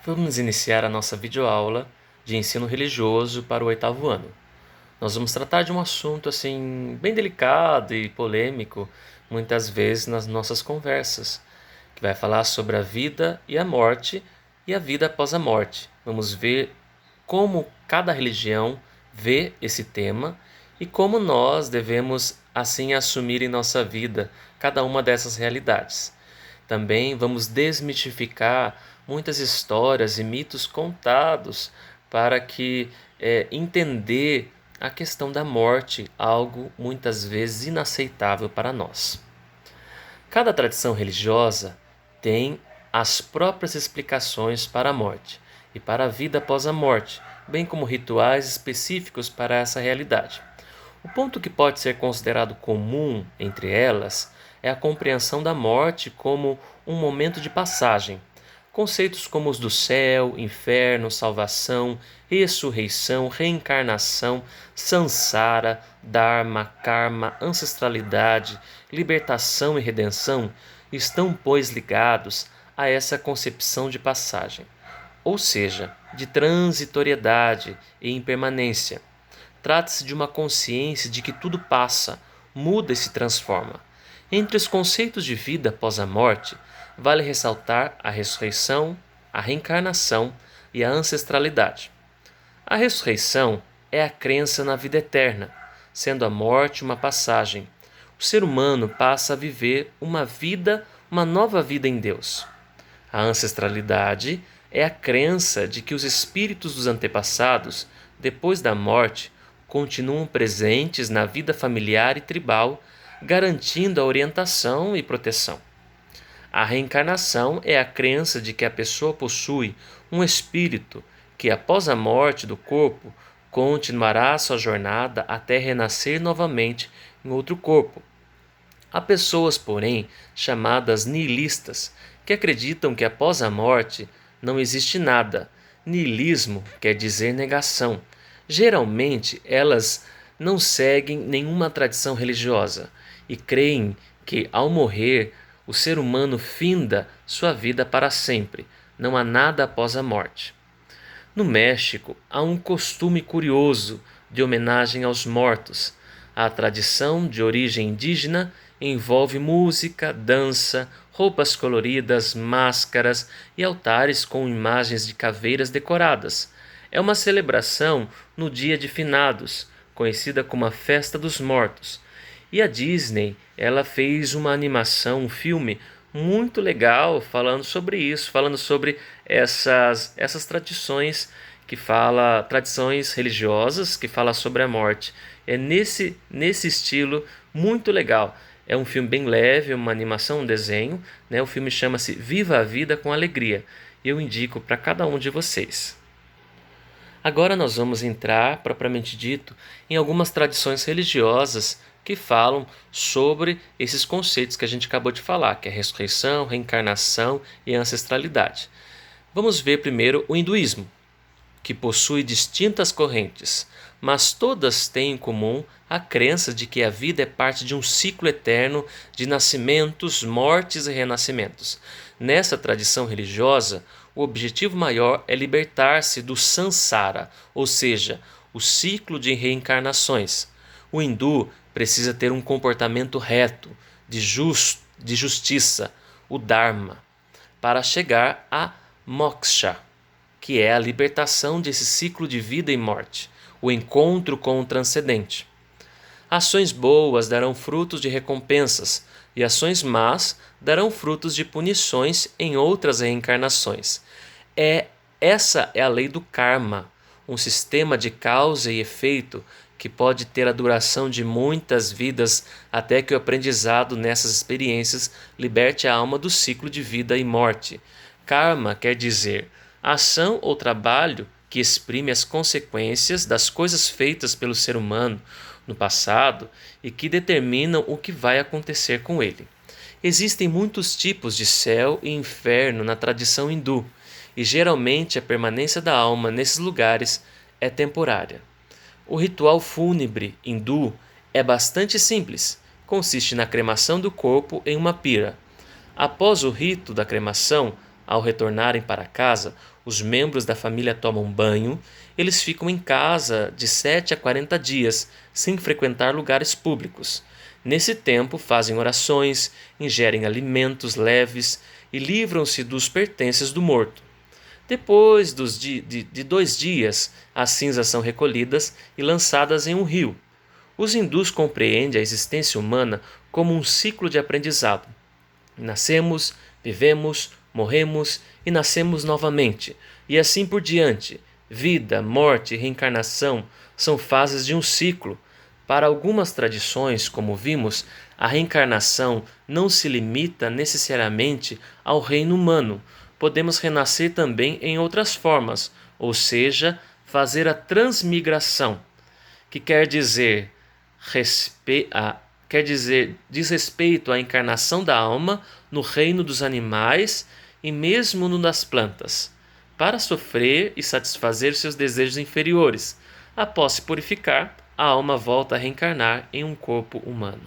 Vamos iniciar a nossa videoaula de ensino religioso para o 8º ano. Nós vamos tratar de um assunto assim bem delicado e polêmico, muitas vezes nas nossas conversas, que vai falar sobre a vida e a morte e a vida após a morte. Vamos ver como cada religião vê esse tema e como nós devemos assim assumir em nossa vida cada uma dessas realidades. Também vamos desmistificar muitas histórias e mitos contados para que entender a questão da morte, algo muitas vezes inaceitável para nós. Cada tradição religiosa tem as próprias explicações para a morte e para a vida após a morte, bem como rituais específicos para essa realidade. O ponto que pode ser considerado comum entre elas é a compreensão da morte como um momento de passagem. Conceitos como os do céu, inferno, salvação, ressurreição, reencarnação, samsara, dharma, karma, ancestralidade, libertação e redenção estão, pois, ligados a essa concepção de passagem, ou seja, de transitoriedade e impermanência. Trata-se de uma consciência de que tudo passa, muda e se transforma. Entre os conceitos de vida após a morte, vale ressaltar a ressurreição, a reencarnação e a ancestralidade. A ressurreição é a crença na vida eterna, sendo a morte uma passagem. O ser humano passa a viver uma nova vida em Deus. A ancestralidade é a crença de que os espíritos dos antepassados, depois da morte, continuam presentes na vida familiar e tribal, garantindo a orientação e proteção. A reencarnação é a crença de que a pessoa possui um espírito que, após a morte do corpo, continuará sua jornada até renascer novamente em outro corpo. Há pessoas, porém, chamadas nihilistas, que acreditam que após a morte não existe nada. Nihilismo quer dizer negação. Geralmente, elas não seguem nenhuma tradição religiosa e creem que, ao morrer, o ser humano finda sua vida para sempre. Não há nada após a morte. No México, há um costume curioso de homenagem aos mortos. A tradição, de origem indígena, envolve música, dança, roupas coloridas, máscaras e altares com imagens de caveiras decoradas. É uma celebração no dia de finados, conhecida como a Festa dos Mortos. E a Disney, ela fez uma animação, um filme muito legal falando sobre isso, falando sobre essas tradições tradições religiosas que fala sobre a morte. É nesse estilo muito legal. É um filme bem leve, uma animação, um desenho, né? O filme chama-se Viva a Vida com Alegria. Eu indico para cada um de vocês. Agora nós vamos entrar, propriamente dito, em algumas tradições religiosas que falam sobre esses conceitos que a gente acabou de falar, que é ressurreição, reencarnação e ancestralidade. Vamos ver primeiro o hinduísmo, que possui distintas correntes, mas todas têm em comum a crença de que a vida é parte de um ciclo eterno de nascimentos, mortes e renascimentos. Nessa tradição religiosa, o objetivo maior é libertar-se do samsara, ou seja, o ciclo de reencarnações. O hindu precisa ter um comportamento reto, de justiça, o dharma, para chegar a moksha, que é a libertação desse ciclo de vida e morte, o encontro com o transcendente. Ações boas darão frutos de recompensas, e ações más darão frutos de punições em outras reencarnações. Essa é a lei do karma, um sistema de causa e efeito que pode ter a duração de muitas vidas até que o aprendizado nessas experiências liberte a alma do ciclo de vida e morte. Karma quer dizer ação ou trabalho que exprime as consequências das coisas feitas pelo ser humano no passado e que determinam o que vai acontecer com ele. Existem muitos tipos de céu e inferno na tradição hindu, e geralmente a permanência da alma nesses lugares é temporária. O ritual fúnebre hindu é bastante simples. Consiste na cremação do corpo em uma pira. Após o rito da cremação, Ao retornarem para casa, os membros da família tomam banho. Eles ficam em casa de 7 a 40 dias, sem frequentar lugares públicos. Nesse tempo, fazem orações, ingerem alimentos leves e livram-se dos pertences do morto. Depois de 2 dias, as cinzas são recolhidas e lançadas em um rio. Os hindus compreendem a existência humana como um ciclo de aprendizado. Nascemos, vivemos, morremos e nascemos novamente, e assim por diante. Vida, morte e reencarnação são fases de um ciclo. Para algumas tradições, como vimos, a reencarnação não se limita necessariamente ao reino humano. Podemos renascer também em outras formas, ou seja, fazer a transmigração, que quer dizer diz respeito à encarnação da alma no reino dos animais e mesmo no das plantas, para sofrer e satisfazer seus desejos inferiores. Após se purificar, a alma volta a reencarnar em um corpo humano.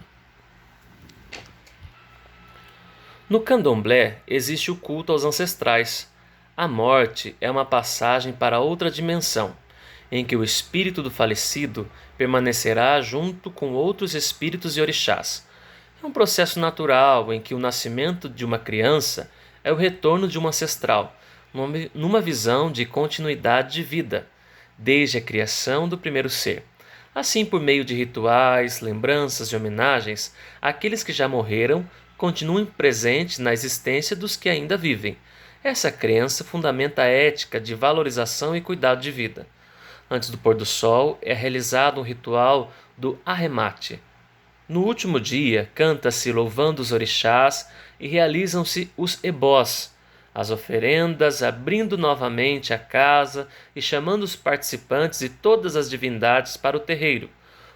No candomblé existe o culto aos ancestrais. A morte é uma passagem para outra dimensão, em que o espírito do falecido permanecerá junto com outros espíritos e orixás. É um processo natural em que o nascimento de uma criança é o retorno de um ancestral, numa visão de continuidade de vida, desde a criação do primeiro ser. Assim, por meio de rituais, lembranças e homenagens, aqueles que já morreram continuam presentes na existência dos que ainda vivem. Essa crença fundamenta a ética de valorização e cuidado de vida. Antes do pôr do sol é realizado um ritual do arremate. No último dia, canta-se louvando os orixás e realizam-se os ebós, as oferendas, abrindo novamente a casa e chamando os participantes e todas as divindades para o terreiro.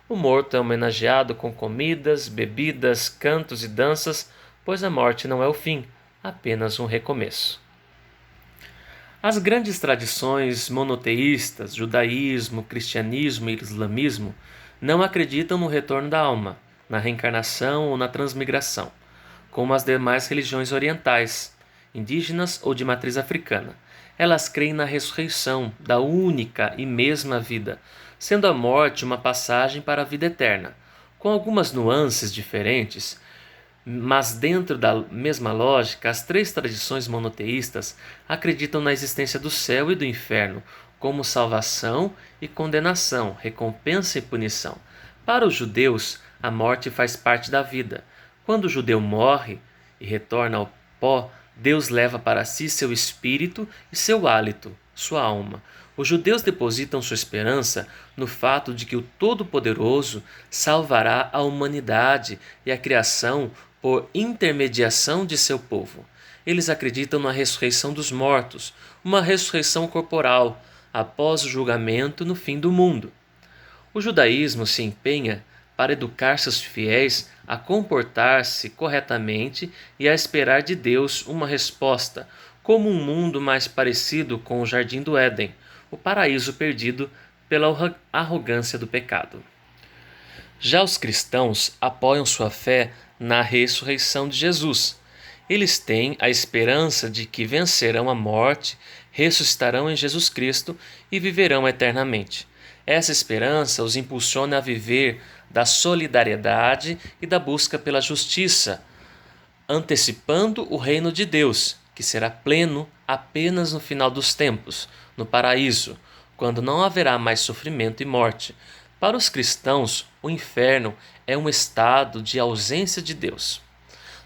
O morto é homenageado com comidas, bebidas, cantos e danças, pois a morte não é o fim, apenas um recomeço. As grandes tradições monoteístas, judaísmo, cristianismo e islamismo, não acreditam no retorno da alma, na reencarnação ou na transmigração, como as demais religiões orientais, indígenas ou de matriz africana. Elas creem na ressurreição da única e mesma vida, sendo a morte uma passagem para a vida eterna, com algumas nuances diferentes, mas dentro da mesma lógica. As três tradições monoteístas acreditam na existência do céu e do inferno, como salvação e condenação, recompensa e punição. Para os judeus, a morte faz parte da vida. Quando o judeu morre e retorna ao pó, Deus leva para si seu espírito e seu hálito, sua alma. Os judeus depositam sua esperança no fato de que o Todo-Poderoso salvará a humanidade e a criação por intermediação de seu povo. Eles acreditam na ressurreição dos mortos, uma ressurreição corporal, após o julgamento no fim do mundo. O judaísmo se empenha para educar seus fiéis a comportar-se corretamente e a esperar de Deus uma resposta, como um mundo mais parecido com o Jardim do Éden, o paraíso perdido pela arrogância do pecado. Já os cristãos apoiam sua fé na ressurreição de Jesus. Eles têm a esperança de que vencerão a morte, ressuscitarão em Jesus Cristo e viverão eternamente. Essa esperança os impulsiona a viver da solidariedade e da busca pela justiça, antecipando o reino de Deus, que será pleno apenas no final dos tempos, no paraíso, quando não haverá mais sofrimento e morte. Para os cristãos, o inferno é um estado de ausência de Deus.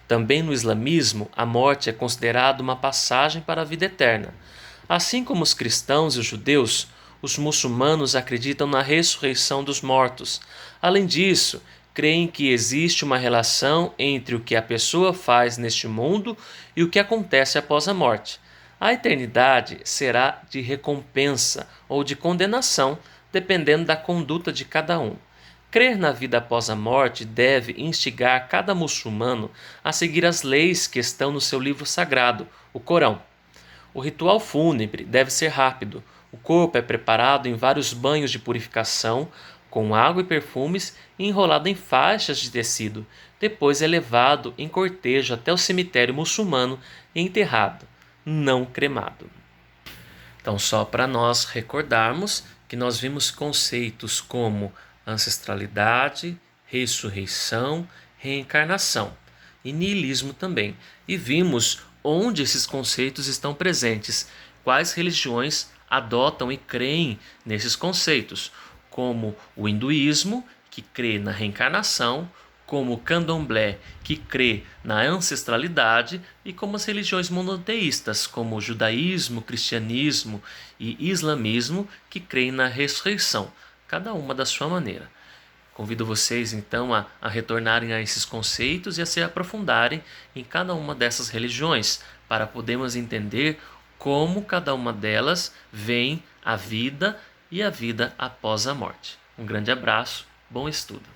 Também no islamismo, a morte é considerada uma passagem para a vida eterna. Assim como os cristãos e os judeus, os muçulmanos acreditam na ressurreição dos mortos. Além disso, creem que existe uma relação entre o que a pessoa faz neste mundo e o que acontece após a morte. A eternidade será de recompensa ou de condenação, dependendo da conduta de cada um. Crer na vida após a morte deve instigar cada muçulmano a seguir as leis que estão no seu livro sagrado, o Corão. O ritual fúnebre deve ser rápido. O corpo é preparado em vários banhos de purificação, com água e perfumes, e enrolado em faixas de tecido. Depois é levado em cortejo até o cemitério muçulmano e enterrado. não cremado. Então, só para nós recordarmos que nós vimos conceitos como ancestralidade, ressurreição, reencarnação e niilismo também. E vimos onde esses conceitos estão presentes, quais religiões adotam e creem nesses conceitos, como o hinduísmo, que crê na reencarnação, como o candomblé, que crê na ancestralidade, e como as religiões monoteístas, como o judaísmo, cristianismo e islamismo, que creem na ressurreição, cada uma da sua maneira. Convido vocês então a retornarem a esses conceitos e a se aprofundarem em cada uma dessas religiões, para podermos entender como cada uma delas vem a vida e a vida após a morte. Um grande abraço, bom estudo!